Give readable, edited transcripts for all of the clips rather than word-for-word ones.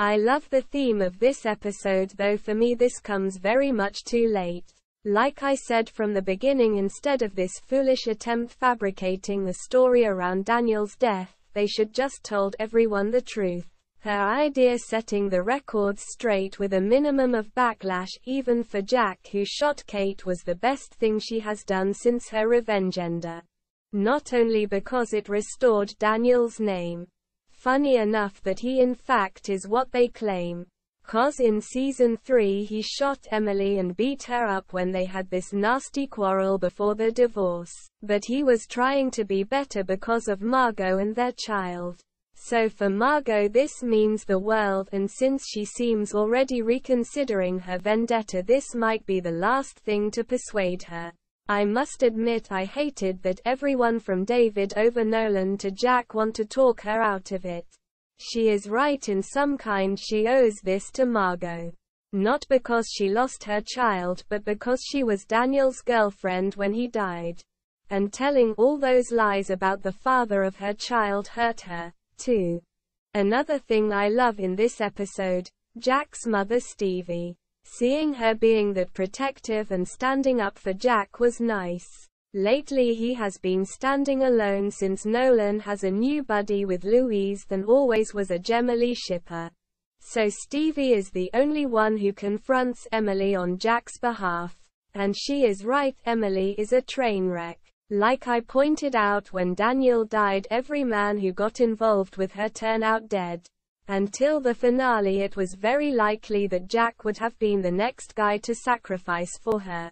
I love the theme of this episode, though for me this comes very much too late. Like I said from the beginning, instead of this foolish attempt fabricating the story around Daniel's death, they should just told everyone the truth. Her idea setting the records straight with a minimum of backlash even for Jack who shot Kate was the best thing she has done since her revengenda. Not only because it restored Daniel's name. Funny enough that he in fact is what they claim. 'Cause in season 3 he shot Emily and beat her up when they had this nasty quarrel before the divorce. But he was trying to be better because of Margaux and their child. So for Margaux this means the world, and since she seems already reconsidering her vendetta, this might be the last thing to persuade her. I must admit I hated that everyone from David over Nolan to Jack want to talk her out of it. She is right in some kind, she owes this to Margaux. Not because she lost her child, but because she was Daniel's girlfriend when he died. And telling all those lies about the father of her child hurt her, too. Another thing I love in this episode, Jack's mother Stevie. Seeing her being that protective and standing up for Jack was nice. Lately he has been standing alone since Nolan has a new buddy with Louise than always was a Gemily shipper. So Stevie is the only one who confronts Emily on Jack's behalf. And she is right, Emily is a train wreck. Like I pointed out when Daniel died, every man who got involved with her turned out dead. Until the finale it was very likely that Jack would have been the next guy to sacrifice for her.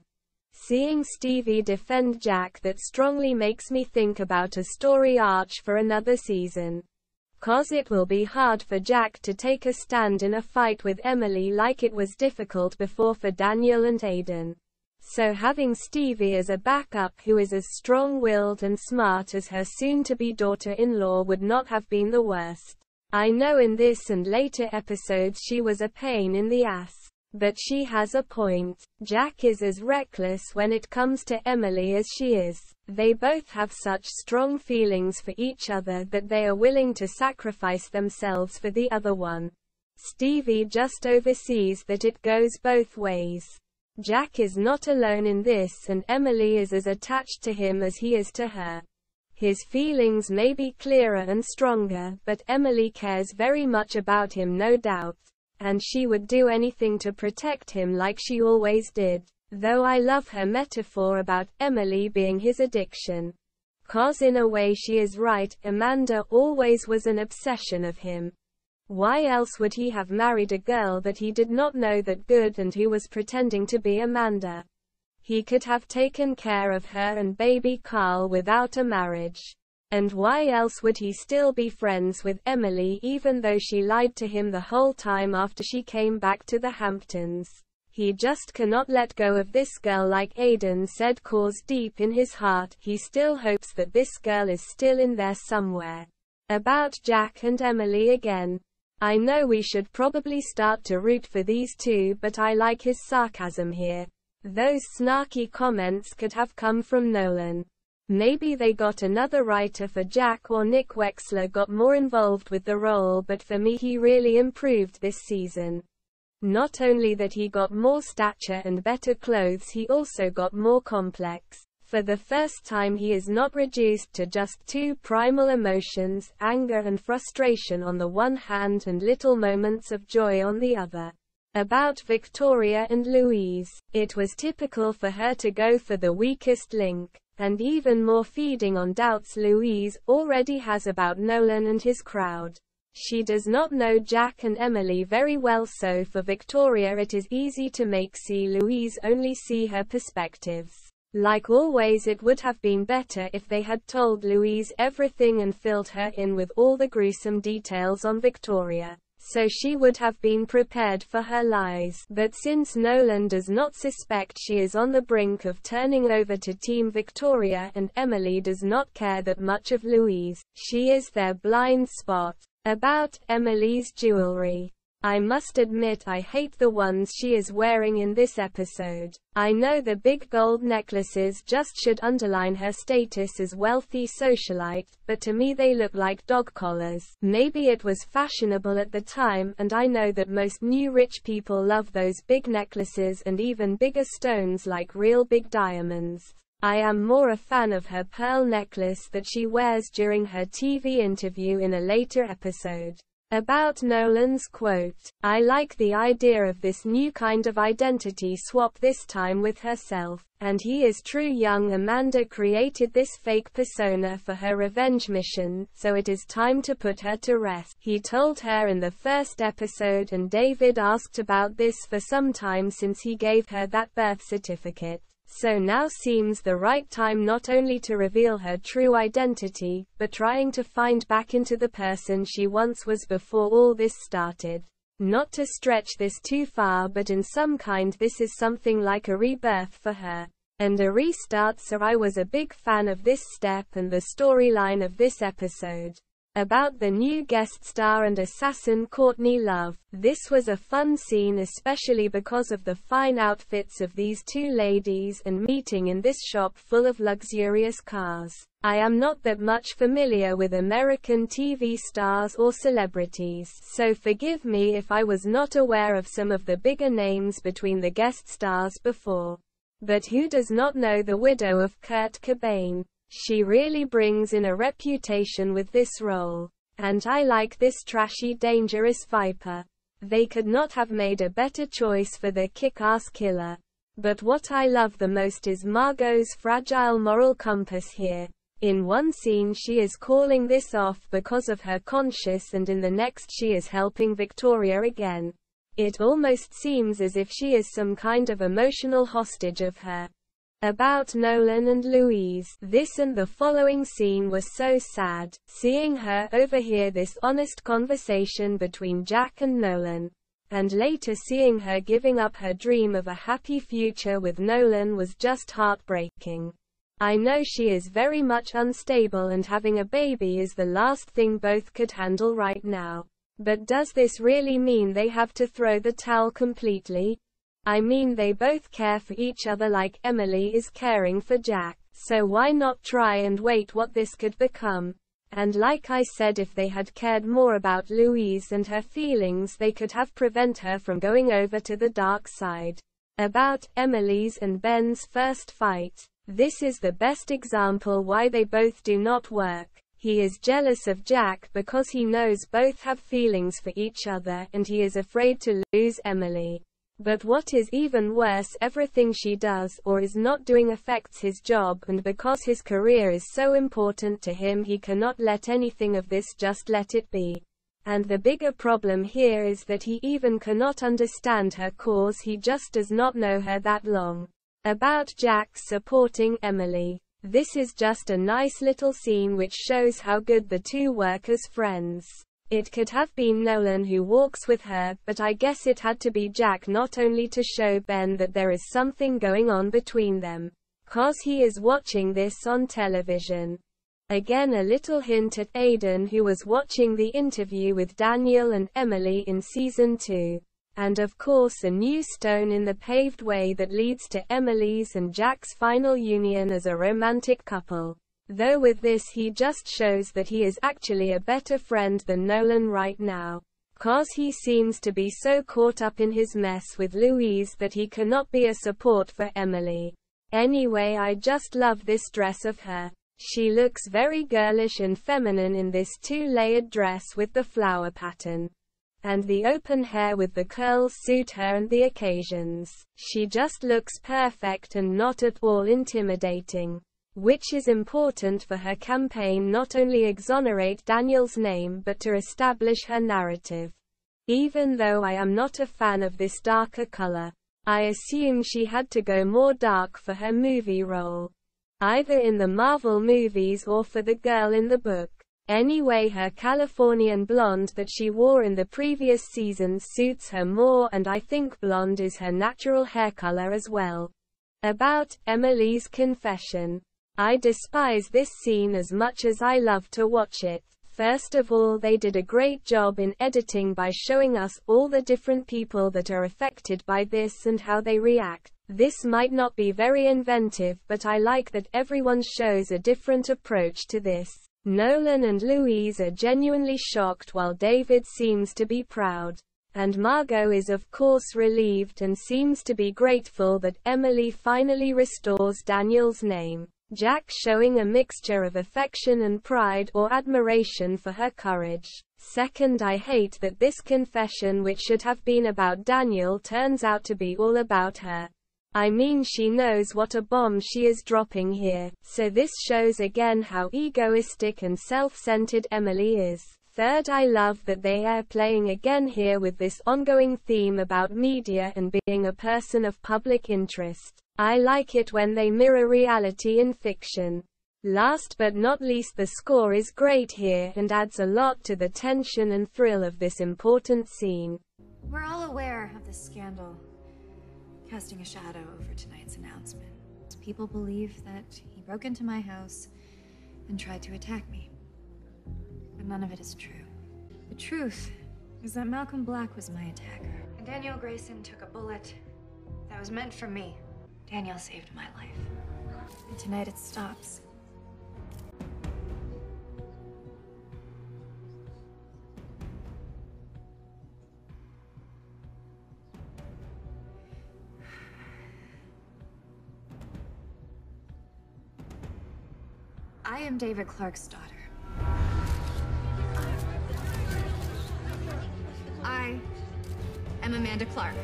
Seeing Stevie defend Jack, that strongly makes me think about a story arc for another season. 'Cause it will be hard for Jack to take a stand in a fight with Emily like it was difficult before for Daniel and Aiden. So having Stevie as a backup who is as strong-willed and smart as her soon-to-be daughter-in-law would not have been the worst. I know in this and later episodes she was a pain in the ass. But she has a point. Jack is as reckless when it comes to Emily as she is. They both have such strong feelings for each other that they are willing to sacrifice themselves for the other one. Stevie just oversees that it goes both ways. Jack is not alone in this, and Emily is as attached to him as he is to her. His feelings may be clearer and stronger, but Emily cares very much about him, no doubt. And she would do anything to protect him like she always did. Though I love her metaphor about Emily being his addiction. 'Cause in a way she is right, Amanda always was an obsession of him. Why else would he have married a girl that he did not know that good and who was pretending to be Amanda? He could have taken care of her and baby Carl without a marriage. And why else would he still be friends with Emily even though she lied to him the whole time after she came back to the Hamptons? He just cannot let go of this girl, like Aiden said, 'cause deep in his heart, he still hopes that this girl is still in there somewhere. About Jack and Emily again. I know we should probably start to root for these two, but I like his sarcasm here. Those snarky comments could have come from Nolan. Maybe they got another writer for Jack, or Nick Wexler got more involved with the role, but for me he really improved this season. Not only that he got more stature and better clothes, he also got more complex. For the first time he is not reduced to just two primal emotions, anger and frustration on the one hand and little moments of joy on the other. About Victoria and Louise, it was typical for her to go for the weakest link. And even more feeding on doubts Louise already has about Nolan and his crowd. She does not know Jack and Emily very well, so for Victoria it is easy to make Louise only see her perspectives. Like always, it would have been better if they had told Louise everything and filled her in with all the gruesome details on Victoria. So she would have been prepared for her lies. But since Nolan does not suspect she is on the brink of turning over to Team Victoria and Emily does not care that much of Louise, she is their blind spot. About Emily's jewelry. I must admit I hate the ones she is wearing in this episode. I know the big gold necklaces just should underline her status as wealthy socialite, but to me they look like dog collars. Maybe it was fashionable at the time, and I know that most new rich people love those big necklaces and even bigger stones like real big diamonds. I am more a fan of her pearl necklace that she wears during her TV interview in a later episode. About Nolan's quote, "I like the idea of this new kind of identity swap, this time with herself. And he is true. Young Amanda created this fake persona for her revenge mission, so it is time to put her to rest," he told her in the first episode, and David asked about this for some time since he gave her that birth certificate. So now seems the right time not only to reveal her true identity, but trying to find back into the person she once was before all this started. Not to stretch this too far, but in some kind this is something like a rebirth for her. And a restart, so I was a big fan of this step and the storyline of this episode. About the new guest star and assassin Courtney Love. This was a fun scene, especially because of the fine outfits of these two ladies and meeting in this shop full of luxurious cars. I am not that much familiar with American TV stars or celebrities, so forgive me if I was not aware of some of the bigger names between the guest stars before. But who does not know the widow of Kurt Cobain? She really brings in a reputation with this role. And I like this trashy, dangerous viper. They could not have made a better choice for the kick-ass killer. But what I love the most is Margaux's fragile moral compass here. In one scene she is calling this off because of her conscience, and in the next she is helping Victoria again. It almost seems as if she is some kind of emotional hostage of her. About Nolan and Louise. This and the following scene was so sad, seeing her overhear this honest conversation between Jack and Nolan. And later seeing her giving up her dream of a happy future with Nolan was just heartbreaking. I know she is very much unstable and having a baby is the last thing both could handle right now. But does this really mean they have to throw the towel completely? I mean, they both care for each other like Emily is caring for Jack, so why not try and wait what this could become? And like I said, if they had cared more about Louise and her feelings, they could have prevented her from going over to the dark side. About Emily's and Ben's first fight. This is the best example why they both do not work. He is jealous of Jack because he knows both have feelings for each other, and he is afraid to lose Emily. But what is even worse, everything she does or is not doing affects his job, and because his career is so important to him, he cannot let anything of this just let it be. And the bigger problem here is that he even cannot understand her cause, he just does not know her that long. About Jack supporting Emily. This is just a nice little scene which shows how good the two work as friends. It could have been Nolan who walks with her, but I guess it had to be Jack, not only to show Ben that there is something going on between them, 'cause he is watching this on television. Again, a little hint at Aidan, who was watching the interview with Daniel and Emily in season 2. And of course a new stone in the paved way that leads to Emily's and Jack's final union as a romantic couple. Though with this he just shows that he is actually a better friend than Nolan right now. 'Cause he seems to be so caught up in his mess with Louise that he cannot be a support for Emily. Anyway, I just love this dress of her. She looks very girlish and feminine in this two-layered dress with the flower pattern. And the open hair with the curls suit her and the occasions. She just looks perfect and not at all intimidating. Which is important for her campaign, not only exonerate Daniel's name but to establish her narrative. Even though I am not a fan of this darker color, I assume she had to go more dark for her movie role. Either in the Marvel movies or for the girl in the book. Anyway, her Californian blonde that she wore in the previous season suits her more, and I think blonde is her natural hair color as well. About Emily's confession. I despise this scene as much as I love to watch it. First of all, they did a great job in editing by showing us all the different people that are affected by this and how they react. This might not be very inventive, but I like that everyone shows a different approach to this. Nolan and Louise are genuinely shocked while David seems to be proud. And Margaux is of course relieved and seems to be grateful that Emily finally restores Daniel's name. Jack showing a mixture of affection and pride or admiration for her courage. Second, I hate that this confession, which should have been about Daniel, turns out to be all about her. I mean, she knows what a bomb she is dropping here. So this shows again how egoistic and self-centered Emily is. Third, I love that they are playing again here with this ongoing theme about media and being a person of public interest. I like it when they mirror reality in fiction. Last but not least, the score is great here and adds a lot to the tension and thrill of this important scene. We're all aware of this scandal, casting a shadow over tonight's announcement. People believe that he broke into my house and tried to attack me. But none of it is true. The truth is that Malcolm Black was my attacker. And Daniel Grayson took a bullet that was meant for me. Daniel saved my life. And tonight it stops. I am David Clarke's daughter. I am Amanda Clarke.